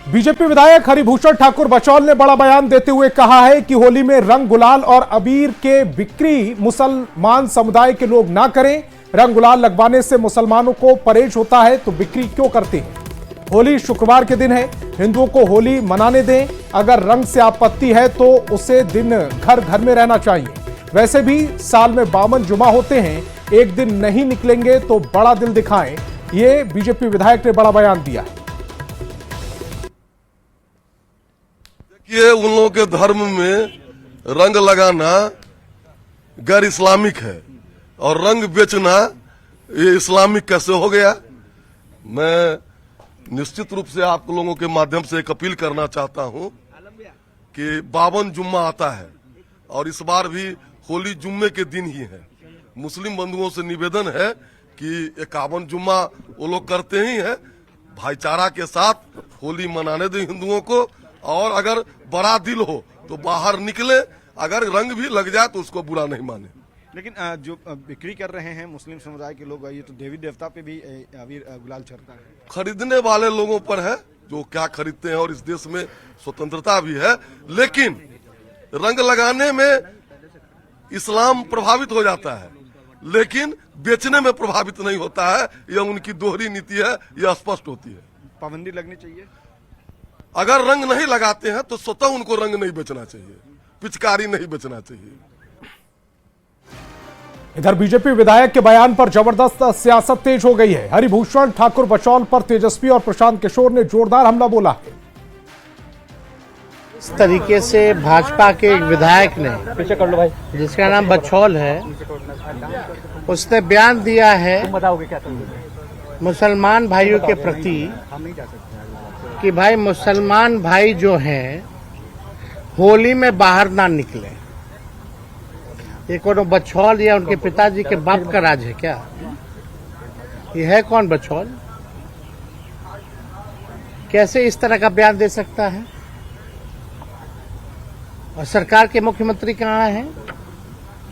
BJP विधायक हरिभूषण ठाकुर बचौल ने बड़ा बयान देते हुए कहा है कि होली में रंग गुलाल और अबीर के बिक्री मुसलमान समुदाय के लोग ना करें। रंग गुलाल लगवाने से मुसलमानों को परहेज होता है तो बिक्री क्यों करते हैं। होली शुक्रवार के दिन है, हिंदुओं को होली मनाने दें। अगर रंग से आपत्ति है तो उसे दिन घर घर में रहना चाहिए। वैसे भी साल में 52 जुमा होते हैं, एक दिन नहीं निकलेंगे तो बड़ा दिल दिखाएं। ये बीजेपी विधायक ने बड़ा बयान दिया है। ये उन लोगों के धर्म में रंग लगाना गैर इस्लामिक है और रंग बेचना ये इस्लामिक कैसे हो गया। मैं निश्चित रूप से आप लोगों के माध्यम से एक अपील करना चाहता हूं कि 52 जुम्मा आता है और इस बार भी होली जुम्मे के दिन ही है। मुस्लिम बंधुओं से निवेदन है कि 51 जुम्मा वो लोग करते ही हैं, भाईचारा के साथ होली मनाने दें हिंदुओं को। और अगर बड़ा दिल हो तो बाहर निकले, अगर रंग भी लग जाए तो उसको बुरा नहीं माने। लेकिन जो बिक्री कर रहे हैं मुस्लिम समुदाय के लोग, ये तो देवी देवता पे भी अबीर गुलाल चढ़ता है। खरीदने वाले लोगों पर है जो क्या खरीदते हैं और इस देश में स्वतंत्रता भी है, लेकिन रंग लगाने में इस्लाम प्रभावित हो जाता है लेकिन बेचने में प्रभावित नहीं होता है। यह उनकी दोहरी नीति है, यह स्पष्ट होती है। पाबंदी लगनी चाहिए। अगर रंग नहीं लगाते हैं तो स्वतः उनको रंग नहीं बेचना चाहिए, पिचकारी नहीं बेचना चाहिए। इधर बीजेपी विधायक के बयान पर जबरदस्त सियासत तेज हो गई है। हरिभूषण ठाकुर बचौल पर तेजस्वी और प्रशांत किशोर ने जोरदार हमला बोला है। इस तरीके से भाजपा के एक विधायक ने, जिसका नाम बचौल है, उसने बयान दिया है मुसलमान भाइयों के प्रति कि भाई मुसलमान भाई जो हैं होली में बाहर ना निकले। ये कौन बचौल या उनके पिताजी के बाप का राज है क्या? ये है कौन बचौल? कैसे इस तरह का बयान दे सकता है? और सरकार के मुख्यमंत्री कहाँ हैं?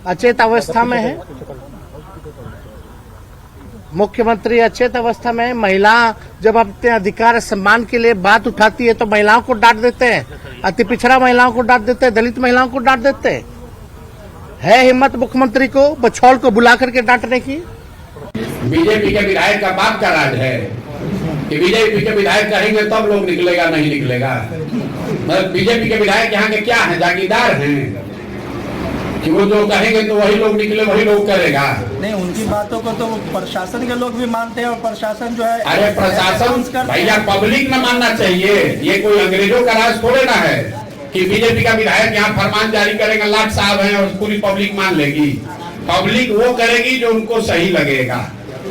अचेत अवस्था में है। मुख्यमंत्री अचेत अवस्था में है। महिला जब अपने अधिकार सम्मान के लिए बात उठाती है तो महिलाओं को डांट देते हैं, अति पिछड़ा महिलाओं को डांट देते हैं, दलित महिलाओं को डांट देते हैं। है हिम्मत मुख्यमंत्री को बचौल को बुला करके डांटने की? बीजेपी के विधायक का बाप का राज है कि बीजेपी के विधायक कहेंगे तब लोग निकलेगा, नहीं निकलेगा। मतलब बीजेपी के विधायक यहाँ के क्या हैं? जागीरदार हैं कि वो जो कहेंगे तो वही लोग निकले, वही लोग करेगा। नहीं, उनकी बातों को तो प्रशासन के लोग भी मानते हैं और प्रशासन जो है, अरे प्रशासन भैया पब्लिक न मानना चाहिए। ये कोई अंग्रेजों का राज थोड़े ना है कि बीजेपी का विधायक यहाँ फरमान जारी करेगा, लाट साहब है और पूरी पब्लिक मान लेगी। पब्लिक वो करेगी जो उनको सही लगेगा।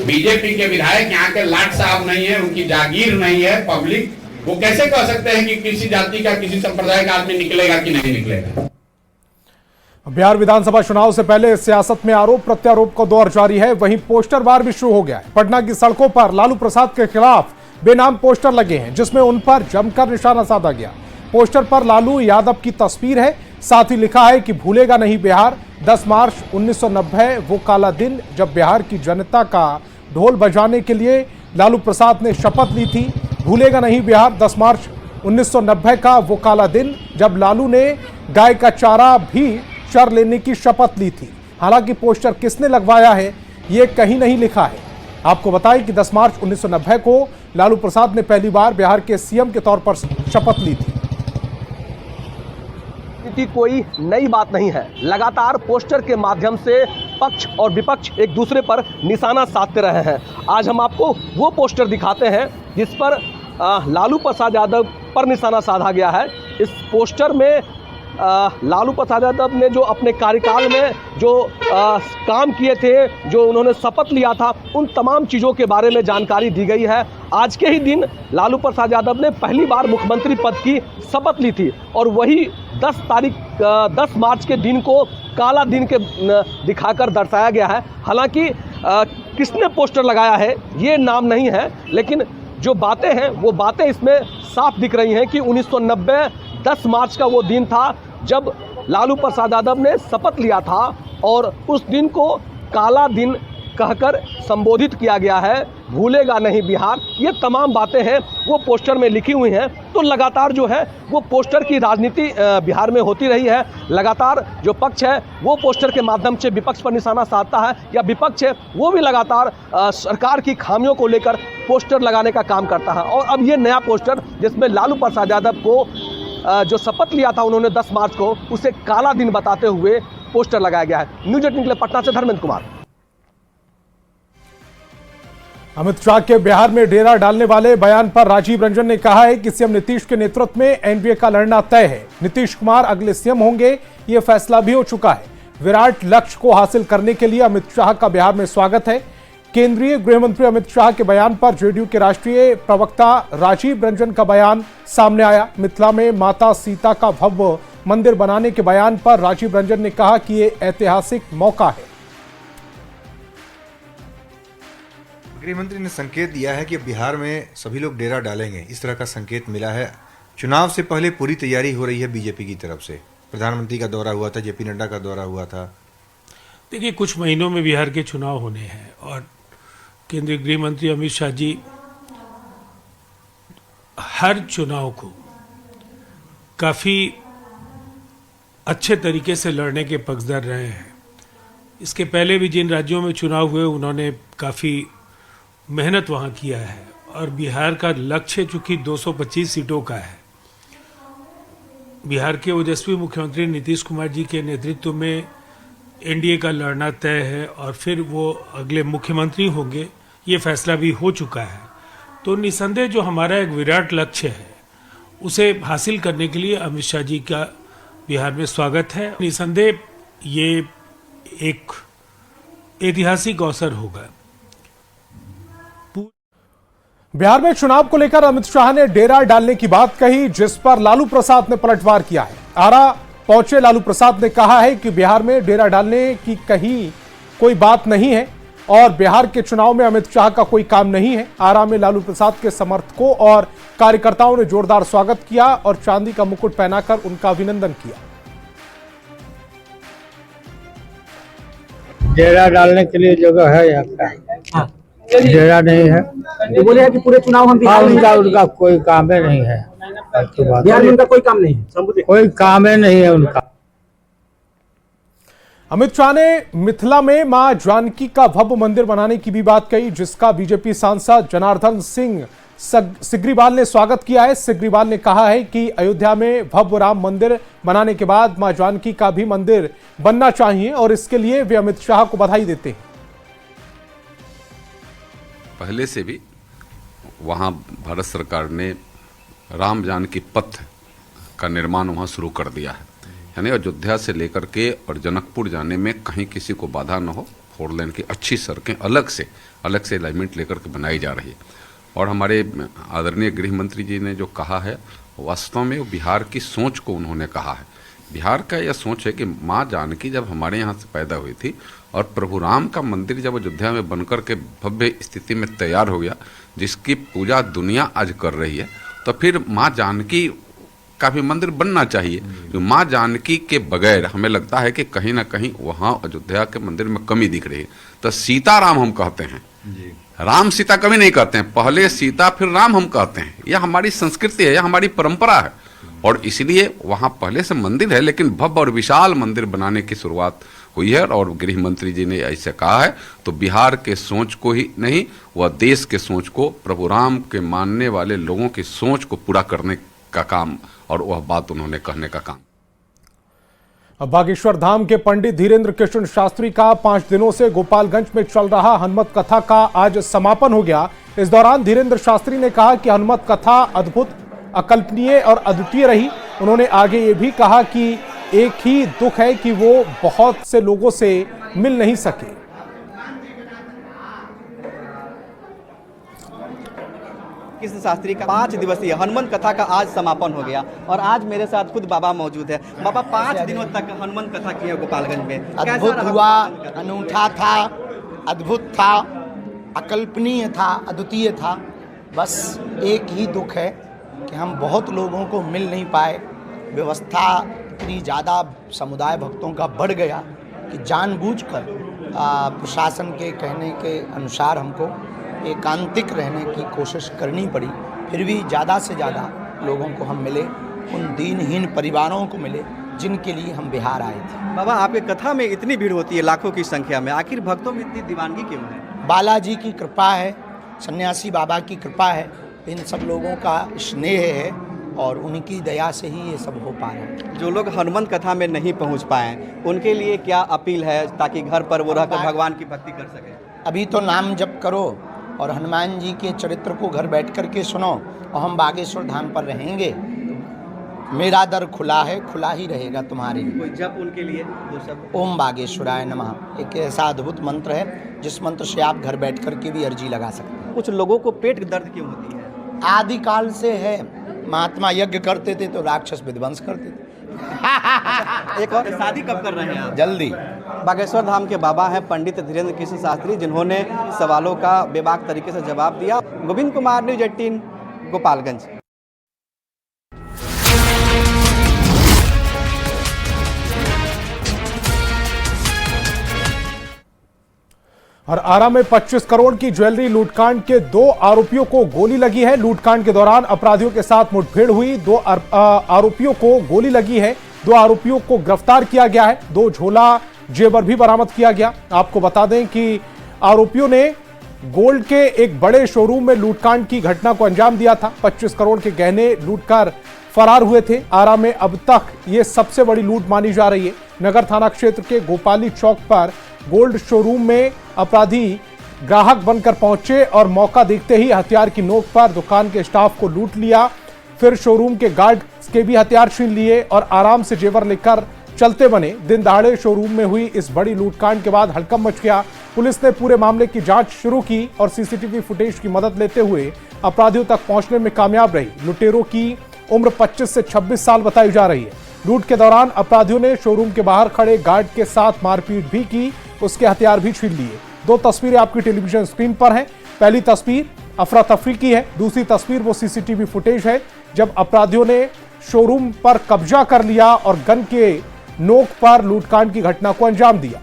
बीजेपी के विधायक यहाँ के लाट साहब नहीं है, उनकी जागीर नहीं है। पब्लिक वो कैसे कह सकते हैं कि किसी जाति का, किसी संप्रदाय का आदमी निकलेगा कि नहीं निकलेगा। बिहार विधानसभा चुनाव से पहले सियासत में आरोप प्रत्यारोप का दौर जारी है। वहीं पोस्टर वार भी शुरू हो गया है। पटना की सड़कों पर लालू प्रसाद के खिलाफ बेनाम पोस्टर लगे हैं, जिसमें उन पर जमकर निशाना साधा गया। पोस्टर पर लालू यादव की तस्वीर है, साथ ही लिखा है कि भूलेगा नहीं बिहार। 10 मार्च 1990 वो काला दिन जब बिहार की जनता का ढोल बजाने के लिए लालू प्रसाद ने शपथ ली थी। भूलेगा नहीं बिहार। 10 मार्च 1990 का वो काला दिन जब लालू ने गाय का चारा भी चर लेने की शपथ ली थी। हालांकि पोस्टर किसने लगवाया है ये कहीं नहीं लिखा है। आपको बताएं कि 10 मार्च 1990 को लालू प्रसाद ने पहली बार बिहार के सीएम के तौर पर शपथ ली थी। कोई नई बात नहीं है। लगातार पोस्टर के माध्यम से पक्ष और विपक्ष एक दूसरे पर निशाना साधते रहे हैं। आज हम आपको वो पोस्टर दिखाते हैं जिस पर लालू प्रसाद यादव पर निशाना साधा गया है। इस पोस्टर में लालू प्रसाद यादव ने जो अपने कार्यकाल में जो काम किए थे, जो उन्होंने शपथ लिया था, उन तमाम चीज़ों के बारे में जानकारी दी गई है। आज के ही दिन लालू प्रसाद यादव ने पहली बार मुख्यमंत्री पद की शपथ ली थी और वही 10 मार्च के दिन को काला दिन के दिखाकर दर्शाया गया है। हालांकि किसने पोस्टर लगाया है ये नाम नहीं है, लेकिन जो बातें हैं वो बातें इसमें साफ दिख रही हैं कि 1990 10 मार्च का वो दिन था जब लालू प्रसाद यादव ने शपथ लिया था और उस दिन को काला दिन कहकर संबोधित किया गया है। भूलेगा नहीं बिहार, ये तमाम बातें हैं वो पोस्टर में लिखी हुई हैं। तो लगातार जो है वो पोस्टर की राजनीति बिहार में होती रही है। लगातार जो पक्ष है वो पोस्टर के माध्यम से विपक्ष पर निशाना साधता है, या विपक्ष है वो भी लगातार सरकार की खामियों को लेकर पोस्टर लगाने का काम करता है। और अब ये नया पोस्टर जिसमें लालू प्रसाद यादव को जो शपथ लिया था उन्होंने 10 मार्च को, उसे काला दिन बताते हुए पोस्टर लगाया गया है। न्यूज 18 के लिए पटना से धर्मेंद्र कुमार। अमित शाह के बिहार में डेरा डालने वाले बयान पर राजीव रंजन ने कहा है कि सीएम नीतीश के नेतृत्व में एनडीए का लड़ना तय है। नीतीश कुमार अगले सीएम होंगे, ये फैसला भी हो चुका है। विराट लक्ष्य को हासिल करने के लिए अमित शाह का बिहार में स्वागत है। केंद्रीय गृह मंत्री अमित शाह के बयान पर जेडीयू के राष्ट्रीय प्रवक्ता राजीव रंजन का बयान सामने आया। मिथिला में माता सीता का भव्य मंदिर बनाने के बयान पर राजीव रंजन ने कहा कि ये ऐतिहासिक मौका है। गृह मंत्री ने संकेत दिया है कि बिहार में सभी लोग डेरा डालेंगे, इस तरह का संकेत मिला है। चुनाव से पहले पूरी तैयारी हो रही है बीजेपी की तरफ से। प्रधानमंत्री का दौरा हुआ था, जेपी नड्डा का दौरा हुआ था। देखिए, कुछ महीनों में बिहार के चुनाव होने हैं और केंद्रीय गृह मंत्री अमित शाह जी हर चुनाव को काफ़ी अच्छे तरीके से लड़ने के पक्षधर रहे हैं। इसके पहले भी जिन राज्यों में चुनाव हुए उन्होंने काफ़ी मेहनत वहाँ किया है और बिहार का लक्ष्य चूंकि 225 सीटों का है। बिहार के ओजस्वी मुख्यमंत्री नीतीश कुमार जी के नेतृत्व में एनडीए का लड़ना तय है और फिर वो अगले मुख्यमंत्री होंगे, ये फैसला भी हो चुका है। तो निसंदेह जो हमारा एक विराट लक्ष्य है उसे हासिल करने के लिए अमित शाह जी का बिहार में स्वागत है। निसंदेह ये एक ऐतिहासिक अवसर होगा। बिहार में चुनाव को लेकर अमित शाह ने डेरा डालने की बात कही, जिस पर लालू प्रसाद ने पलटवार किया है। आरा पहुंचे लालू प्रसाद ने कहा है कि बिहार में डेरा डालने की कहीं कोई बात नहीं है और बिहार के चुनाव में अमित शाह का कोई काम नहीं है। आरा में लालू प्रसाद के समर्थकों और कार्यकर्ताओं ने जोरदार स्वागत किया और चांदी का मुकुट पहनाकर उनका अभिनंदन किया। डेरा डालने के लिए जगह है यहाँ का, डेरा नहीं है। तो बोले हैं कि पूरे चुनाव हम उनका कोई काम ही नहीं है। बिहार में उनका कोई काम नहीं है, कोई काम ही नहीं है उनका। अमित शाह ने मिथिला में मां जानकी का भव्य मंदिर बनाने की भी बात कही, जिसका बीजेपी सांसद जनार्दन सिंह सिग्रीवाल ने स्वागत किया है। सिग्रीवाल ने कहा है कि अयोध्या में भव्य राम मंदिर बनाने के बाद मां जानकी का भी मंदिर बनना चाहिए और इसके लिए वे अमित शाह को बधाई देते हैं। पहले से भी वहाँ भारत सरकार ने राम जानकी पथ का निर्माण वहाँ शुरू कर दिया है, यानी अयोध्या से लेकर के और जनकपुर जाने में कहीं किसी को बाधा न हो। 4 लेन की अच्छी सड़कें अलग से अलाइनमेंट लेकर के बनाई जा रही है। और हमारे आदरणीय गृह मंत्री जी ने जो कहा है वास्तव में बिहार की सोच को उन्होंने कहा है। बिहार का यह सोच है कि माँ जानकी जब हमारे यहाँ से पैदा हुई थी और प्रभु राम का मंदिर जब अयोध्या में बनकर के भव्य स्थिति में तैयार हो गया, जिसकी पूजा दुनिया आज कर रही है, तो फिर माँ जानकी का भी मंदिर बनना चाहिए। जो माँ जानकी के बगैर हमें लगता है कि कहीं ना कहीं वहाँ अयोध्या के मंदिर में कमी दिख रही है। तो सीताराम हम कहते हैं, राम सीता कभी नहीं कहते हैं, पहले सीता फिर राम हम कहते हैं। यह हमारी संस्कृति है, यह हमारी परंपरा है और इसलिए वहाँ पहले से मंदिर है, लेकिन भव्य और विशाल मंदिर बनाने की शुरुआत हुई है। और गृह मंत्री जी ने ऐसे कहा है तो बिहार के सोच को ही नहीं, वह देश के सोच को, प्रभु राम के मानने वाले लोगों की सोच को पूरा करने का काम और वह बात उन्होंने कहने का काम। अब बागेश्वर धाम के पंडित धीरेन्द्र कृष्ण शास्त्री का 5 दिनों से गोपालगंज में चल रहा हनुमत कथा का आज समापन हो गया। इस दौरान धीरेन्द्र शास्त्री ने कहा कि हनुमत कथा अद्भुत, अकल्पनीय और अद्वितीय रही। उन्होंने आगे ये भी कहा कि एक ही दुख है कि वो बहुत से लोगों से मिल नहीं सके। कृष्ण शास्त्री का 5 दिवसीय हनुमान कथा का आज समापन हो गया और आज मेरे साथ खुद बाबा मौजूद है। बाबा 5 दिनों तक हनुमान कथा की है गोपालगंज में, अद्भुत हुआ, अनूठा था, अद्भुत था, अकल्पनीय था, अद्वितीय था। बस एक ही दुख है कि हम बहुत लोगों को मिल नहीं पाए। व्यवस्था इतनी ज़्यादा समुदाय भक्तों का बढ़ गया कि जानबूझकर प्रशासन के कहने के अनुसार हमको एकांतिक रहने की कोशिश करनी पड़ी, फिर भी ज़्यादा से ज़्यादा लोगों को हम मिले, उन दीनहीन परिवारों को मिले जिनके लिए हम बिहार आए थे। बाबा, आपके कथा में इतनी भीड़ होती है लाखों की संख्या में, आखिर भक्तों में इतनी दीवानगी क्यों है? बालाजी की कृपा है, सन्यासी बाबा की कृपा है, इन सब लोगों का स्नेह है और उनकी दया से ही ये सब हो पा रहा है। जो लोग हनुमान कथा में नहीं पहुंच पाए उनके लिए क्या अपील है ताकि घर पर वो रहकर भगवान की भक्ति कर सके? अभी तो नाम जप करो और हनुमान जी के चरित्र को घर बैठ कर के सुनो, और हम बागेश्वर धाम पर रहेंगे। मेरा दर खुला है, खुला ही रहेगा तुम्हारे लिए। कोई जप उनके लिए दो शब्द? ओम बागेश्वराय नमः एक ऐसा अद्भुत मंत्र है जिस मंत्र से आप घर बैठ कर के भी अर्जी लगा सकते हैं। कुछ लोगों को पेट दर्द क्यों होती है? आदि काल से है, महात्मा यज्ञ करते थे तो राक्षस विध्वंस करते थे। एक और, शादी कब कर रहे हैं आप? जल्दी। बागेश्वर धाम के बाबा हैं पंडित धीरेन्द्र कृष्ण शास्त्री, जिन्होंने सवालों का बेबाक तरीके से जवाब दिया। गोविंद कुमार, न्यूज़ 18, गोपालगंज। और आरा में 25 करोड़ की ज्वेलरी लूटकांड के 2 आरोपियों को गोली लगी है। लूटकांड के दौरान अपराधियों के साथ मुठभेड़ हुई, 2 आरोपियों को गोली लगी है। 2 आरोपियों को गिरफ्तार किया गया है। 2 झोला जेवर भी बरामद किया गया। आपको बता दें कि आरोपियों ने गोल्ड के एक बड़े शोरूम में लूटकांड की घटना को अंजाम दिया था। 25 करोड़ के गहने लूटकर फरार हुए थे। आरा में अब तक ये सबसे बड़ी लूट मानी जा रही है। नगर थाना क्षेत्र के गोपाली चौक पर गोल्ड शोरूम में अपराधी ग्राहक बनकर पहुंचे और मौका देखते ही हथियार की नोक पर दुकान के स्टाफ को लूट लिया। फिर शोरूम के गार्ड के भी हथियार छीन लिए और आराम से जेवर लेकर चलते बने। दिन दहाड़े शोरूम में हुई इस बड़ी लूटकांड के बाद हड़कंप मच गया। पुलिस ने पूरे मामले की जांच शुरू की और सीसीटीवी फुटेज की मदद लेते हुए अपराधियों तक पहुंचने में कामयाब रही। लुटेरों की उम्र 25 से 26 साल बताई जा रही है। लूट के दौरान अपराधियों ने शोरूम के बाहर खड़े गार्ड के साथ मारपीट भी की, उसके हथियार भी छीन लिए। 2 तस्वीरें आपकी टेलीविजन स्क्रीन पर हैं। पहली तस्वीर अफरा तफरी की है, दूसरी तस्वीर वो सीसीटीवी फुटेज है जब अपराधियों ने शोरूम पर कब्जा कर लिया और गन के नोक पर लूटकांड की घटना को अंजाम दिया।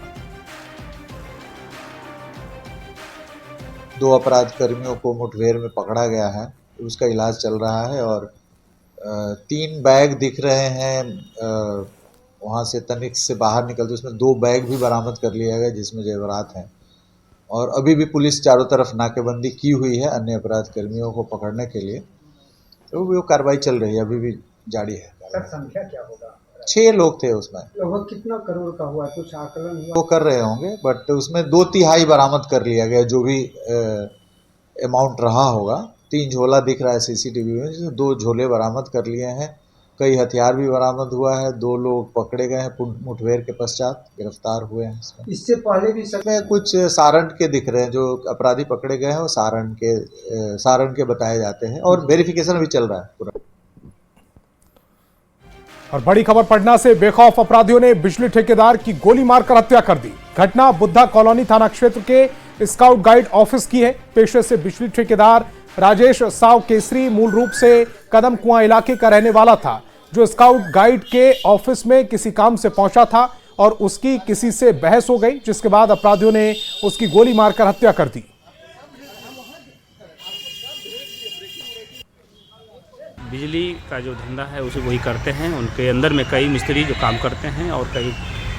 2 अपराध कर्मियों को मुठभेड़ में पकड़ा गया है, उसका इलाज चल रहा है और 3 बैग दिख रहे हैं वहाँ से तनिक से बाहर निकलते, उसमें 2 बैग भी बरामद कर लिया गया जिसमें जेवरात हैं। और अभी भी पुलिस चारों तरफ नाकेबंदी की हुई है अन्य अपराध कर्मियों को पकड़ने के लिए, तो वो कार्रवाई चल रही है, अभी भी जारी है। सर, संख्या क्या होगा? 6 लोग थे उसमें। लगभग कितना करोड़ का हुआ, कुछ आकलन हुआ? वो कर रहे होंगे, बट उसमें 2/3 बरामद कर लिया गया, जो भी अमाउंट रहा होगा। 3 झोला दिख रहा है सीसीटीवी में, जिसमें 2 झोले बरामद कर लिए हैं। कई हथियार भी बरामद हुआ है। 2 लोग पकड़े गए हैं, मुठभेड़ के पश्चात गिरफ्तार हुए हैं। इससे पहले भी इसमें कुछ सारण के दिख रहे हैं, जो अपराधी पकड़े गए हैं वो सारण के बताए जाते हैं और वेरिफिकेशन भी चल रहा है पूरा। और बड़ी खबर पटना से, बेखौफ अपराधियों ने बिजली ठेकेदार की गोली मारकर हत्या कर दी। घटना बुद्धा कॉलोनी थाना क्षेत्र के स्काउट गाइड ऑफिस की है। पेशे से बिजली ठेकेदार राजेश साव केसरी मूल रूप से कदम कुआं इलाके का रहने वाला था, जो स्काउट गाइड के ऑफिस में किसी काम से पहुंचा था और उसकी किसी से बहस हो गई, जिसके बाद अपराधियों ने उसकी गोली मारकर हत्या कर दी। बिजली का जो धंधा है उसे वही करते हैं। उनके अंदर में कई मिस्त्री जो काम करते हैं और कई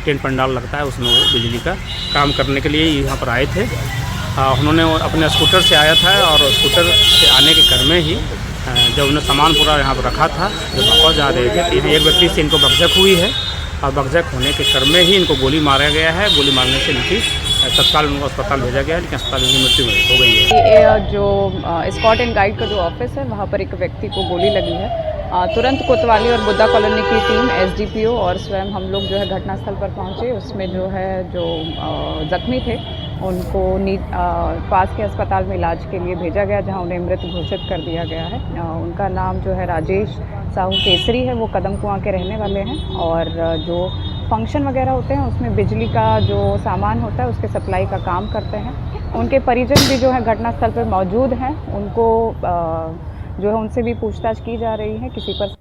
टेंट पंडाल लगता है, उसमें वो बिजली का काम करने के लिए यहाँ पर आए थे। उन्होंने अपने स्कूटर से आया था और स्कूटर से आने के क्रम में ही जब उन्होंने सामान पूरा यहाँ पर रखा था, जब वापस जा रहे थे तो एक व्यक्ति से इनको बकझक हुई है और बकझक होने के क्रम में ही इनको गोली मारा गया है। गोली मारने से इनकी तत्काल उनको अस्पताल भेजा गया है, लेकिन अस्पताल में मृत्यु हो गई है। जो स्कॉट एंड गाइड का जो ऑफिस है वहाँ पर एक व्यक्ति को गोली लगी है। तुरंत कोतवाली और बुद्धा कॉलोनी की टीम, एसडीपीओ और स्वयं हम लोग जो है घटनास्थल पर पहुँचे। उसमें जो है जो जख्मी थे उनको पास के अस्पताल में इलाज के लिए भेजा गया, जहां उन्हें मृत घोषित कर दिया गया है। उनका नाम जो है राजेश साहू केसरी है, वो कदम कुआं के रहने वाले हैं और जो फंक्शन वगैरह होते हैं उसमें बिजली का जो सामान होता है उसके सप्लाई का काम करते हैं। उनके परिजन भी जो है घटनास्थल पर मौजूद हैं, उनको जो है उनसे भी पूछताछ की जा रही है। किसी पर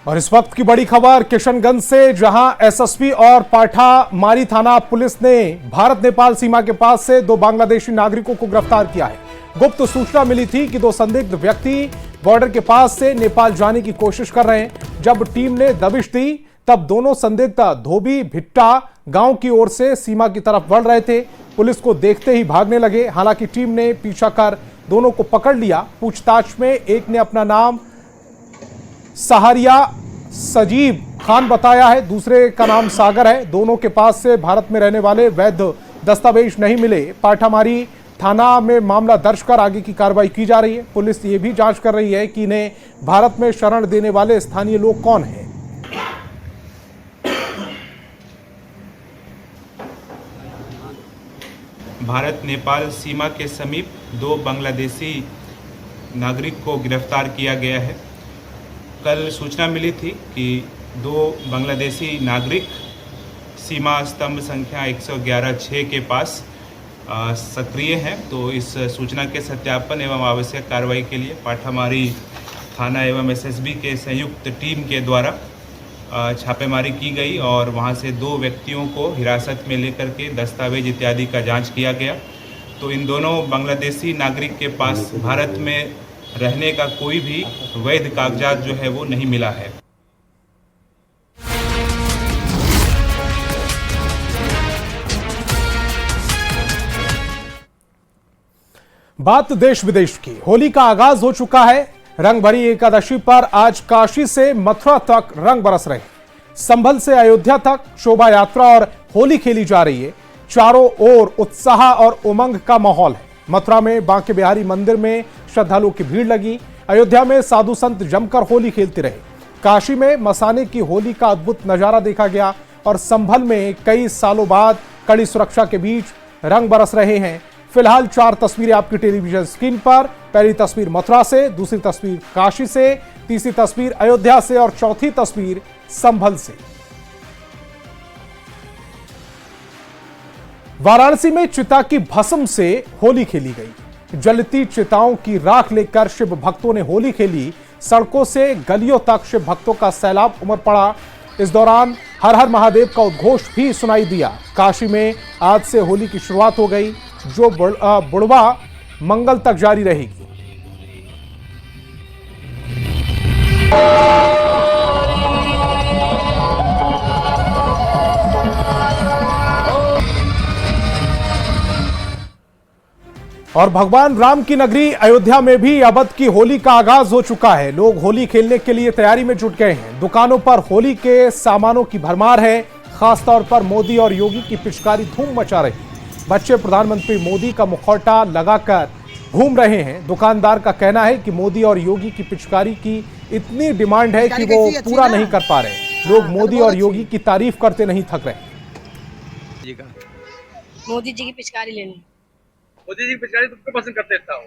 और इस वक्त की बड़ी खबर किशनगंज से, जहां एसएसपी और पाठामारी थाना पुलिस ने भारत नेपाल सीमा के पास से 2 बांग्लादेशी नागरिकों को गिरफ्तार किया है। गुप्त सूचना मिली थी कि 2 संदिग्ध व्यक्ति बॉर्डर के पास से नेपाल जाने की कोशिश कर रहे हैं। जब टीम ने दबिश दी तब दोनों संदिग्ध धोबी भिट्टा गांव की ओर से सीमा की तरफ बढ़ रहे थे। पुलिस को देखते ही भागने लगे। हालांकि टीम ने पीछा कर दोनों को पकड़ लिया। पूछताछ में एक ने अपना नाम सहारिया सजीब खान बताया है, दूसरे का नाम सागर है। दोनों के पास से भारत में रहने वाले वैध दस्तावेज नहीं मिले। पाठामारी थाना में मामला दर्ज कर आगे की कार्रवाई की जा रही है। पुलिस ये भी जांच कर रही है कि इन्हें भारत में शरण देने वाले स्थानीय लोग कौन हैं। भारत नेपाल सीमा के समीप 2 बांग्लादेशी नागरिक को गिरफ्तार किया गया है। कल सूचना मिली थी कि 2 बांग्लादेशी नागरिक सीमा स्तंभ संख्या 111-6 के पास सक्रिय हैं। तो इस सूचना के सत्यापन एवं आवश्यक कार्रवाई के लिए पाठामारी थाना एवं एसएसबी के संयुक्त टीम के द्वारा छापेमारी की गई और वहां से 2 व्यक्तियों को हिरासत में लेकर के दस्तावेज इत्यादि का जांच किया गया। तो इन दोनों बांग्लादेशी नागरिक के पास भारत में रहने का कोई भी वैध कागजात जो है वो नहीं मिला है। बात देश विदेश की। होली का आगाज हो चुका है। रंग भरी एकादशी पर आज काशी से मथुरा तक रंग बरस रहे। संभल से अयोध्या तक शोभा यात्रा और होली खेली जा रही है। चारों ओर उत्साह और उमंग का माहौल है। मथुरा में बांके बिहारी मंदिर में श्रद्धालुओं की भीड़ लगी। अयोध्या में साधु संत जमकर होली खेलते रहे। काशी में मसाने की होली का अद्भुत नजारा देखा गया और संभल में कई सालों बाद कड़ी सुरक्षा के बीच रंग बरस रहे हैं। फिलहाल 4 तस्वीरें आपकी टेलीविजन स्क्रीन पर। पहली तस्वीर मथुरा से, दूसरी तस्वीर काशी से, तीसरी तस्वीर अयोध्या से और चौथी तस्वीर संभल से। वाराणसी में चिता की भस्म से होली खेली गई। जलती चिताओं की राख लेकर शिव भक्तों ने होली खेली। सड़कों से गलियों तक शिव भक्तों का सैलाब उमड़ पड़ा। इस दौरान हर हर महादेव का उद्घोष भी सुनाई दिया। काशी में आज से होली की शुरुआत हो गई, जो बुढ़वा मंगल तक जारी रहेगी। और भगवान राम की नगरी अयोध्या में भी अवध की होली का आगाज हो चुका है। लोग होली खेलने के लिए तैयारी में जुट गए हैं। दुकानों पर होली के सामानों की भरमार है। खासतौर पर मोदी और योगी की पिचकारी धूम मचा रही। बच्चे प्रधानमंत्री मोदी का मुखौटा लगाकर घूम रहे हैं। दुकानदार का कहना है कि मोदी और योगी की पिचकारी की इतनी डिमांड है कि वो पूरा नहीं कर पा रहे। लोग मोदी और योगी की तारीफ करते नहीं थक रहे। मोदी जी की पिचकारी लेनी। मोदी जी की पिचकारी तुमको पसंद करते हो?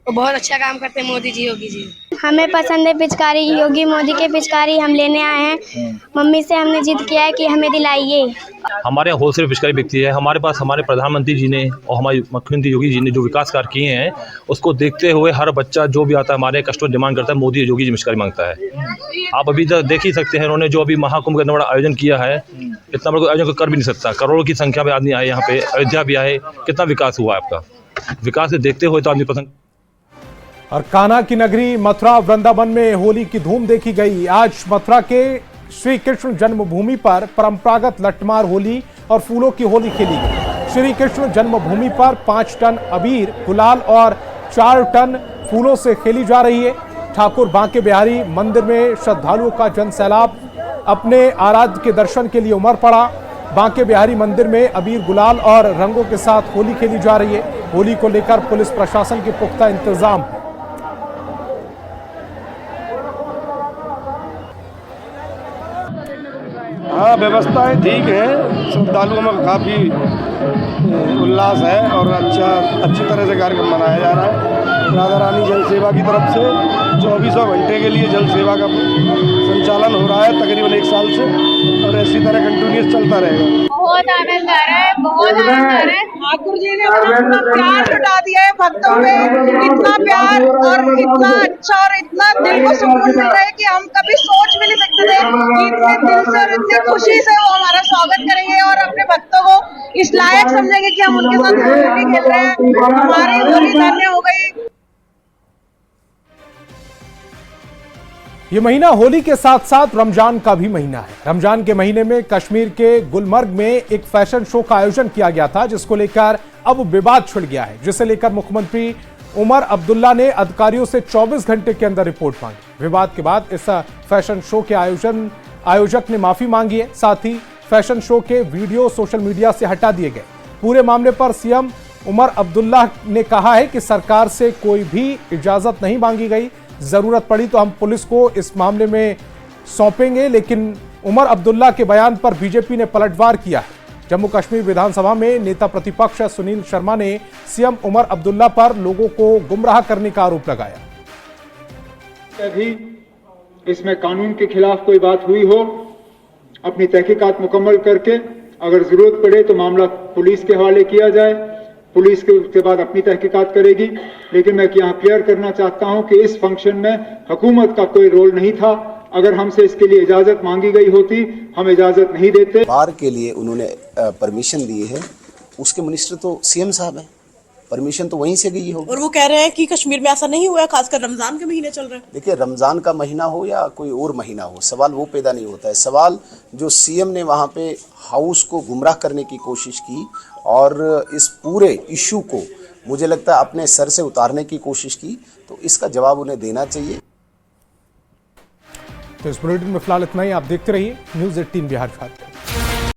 वो बहुत अच्छा काम करते हैं मोदी जी, योगी जी। हमें पसंद है पिचकारी, योगी मोदी के पिचकारी हम लेने आए हैं। मम्मी से हमने जिद किया है कि हमें दिलाइए। हमारे यहाँ होलसेल पिचकारी बिकती है। हमारे पास हमारे प्रधानमंत्री जी ने और हमारे मुख्यमंत्री योगी जी ने जो विकास कार्य किए हैं, उसको देखते हुए हर बच्चा जो भी आता है हमारे कस्टमर डिमांड करता है, मोदी योगी जी पिचकारी मांगता है। आप अभी देख ही सकते हैं, उन्होंने जो अभी महाकुंभ का इतना बड़ा आयोजन किया है, इतना बड़ा आयोजन कर भी नहीं सकता। करोड़ों की संख्या में आदमी आए यहाँ पे, अयोध्या भी आए। कितना विकास हुआ है आपका। विकास से देखते हुए तो आदमी पसंद। और कान्हा की नगरी मथुरा वृंदावन में होली की धूम देखी गई। आज मथुरा के श्री कृष्ण जन्मभूमि पर परंपरागत लट्ठमार होली और फूलों की होली खेली गई। श्री कृष्ण जन्मभूमि पर 5 टन अबीर, गुलाल और 4 टन फूलों से खेली जा रही है। ठाकुर बांके बिहारी मंदिर में श्रद्धालुओं का जन सैलाब अपने आराध्य के दर्शन के लिए उमड़ पड़ा। बांके बिहारी मंदिर में अबीर, गुलाल और रंगों के साथ होली खेली जा रही है। होली को लेकर पुलिस प्रशासन के पुख्ता इंतजाम। हाँ, व्यवस्थाएं ठीक है। श्रद्धालुओं में काफ़ी उल्लास है और अच्छी तरह से कार्यक्रम मनाया जा रहा है। राधा रानी जल सेवा की तरफ से 24 घंटे के लिए जल सेवा का संचालन हो रहा है तकरीबन 1 साल से, और इसी तरह कंटिन्यूस चलता रहेगा। बहुत आनंद आ रहा है, बहुत आनंद आ रहा है। ठाकुर जी ने अपना प्यार लुटा दिया है भक्तों पे, इतना प्यार और इतना अच्छा और इतना दिल को सुकून मिल रहा है कि हम कभी सोच भी नहीं सकते थे कि इतने दिल से और इतने खुशी से वो हमारा स्वागत करेंगे और अपने भक्तों को इस लायक समझेंगे कि हम उनके साथ होली खेल रहे हैं। हमारी होली धन्य हो गई। ये महीना होली के साथ साथ रमजान का भी महीना है। रमजान के महीने में कश्मीर के गुलमर्ग में एक फैशन शो का आयोजन किया गया था, जिसको लेकर अब विवाद छिड़ गया है, जिसे लेकर मुख्यमंत्री उमर अब्दुल्ला ने अधिकारियों से 24 घंटे के अंदर रिपोर्ट मांगी। विवाद के बाद इस फैशन शो के आयोजक ने माफी मांगी है। साथ ही फैशन शो के वीडियो सोशल मीडिया से हटा दिए गए। पूरे मामले पर सीएम उमर अब्दुल्ला ने कहा है कि सरकार से कोई भी इजाजत नहीं मांगी गई, जरूरत पड़ी तो हम पुलिस को इस मामले में सौंपेंगे। लेकिन उमर अब्दुल्ला के बयान पर बीजेपी ने पलटवार किया है। जम्मू कश्मीर विधानसभा में नेता प्रतिपक्ष सुनील शर्मा ने सीएम उमर अब्दुल्ला पर लोगों को गुमराह करने का आरोप लगाया। अभी इसमें कानून के खिलाफ कोई बात हुई हो, अपनी तहकीकात मुकम्मल करके अगर जरूरत पड़े तो मामला पुलिस के हवाले किया जाए। पुलिस के उसके बाद अपनी तहकीकात करेगी। लेकिन मैं यहाँ क्लियर करना चाहता हूँ कि इस फंक्शन में हुकूमत का कोई रोल नहीं था। अगर हमसे इसके लिए इजाजत मांगी गई होती, हम इजाजत नहीं देते। बार के लिए उन्होंने परमिशन दी है, उसके मिनिस्टर तो सीएम साहब हैं, परमिशन तो वहीं से गई होगी। और वो कह रहे हैं कि कश्मीर में ऐसा नहीं हुआ है, खासकर रमजान के महीने चल रहे हैं। देखिए, रमजान का महीना हो या कोई और महीना हो, सवाल वो पैदा नहीं होता है। सवाल जो सीएम ने वहाँ पे हाउस को गुमराह करने की कोशिश की और इस पूरे इशू को मुझे लगता है अपने सर से उतारने की कोशिश की, तो इसका जवाब उन्हें देना चाहिए। तो इस बुलेटिन में फिलहाल इतना ही। आप देखते रहिए न्यूज़ 18 बिहार।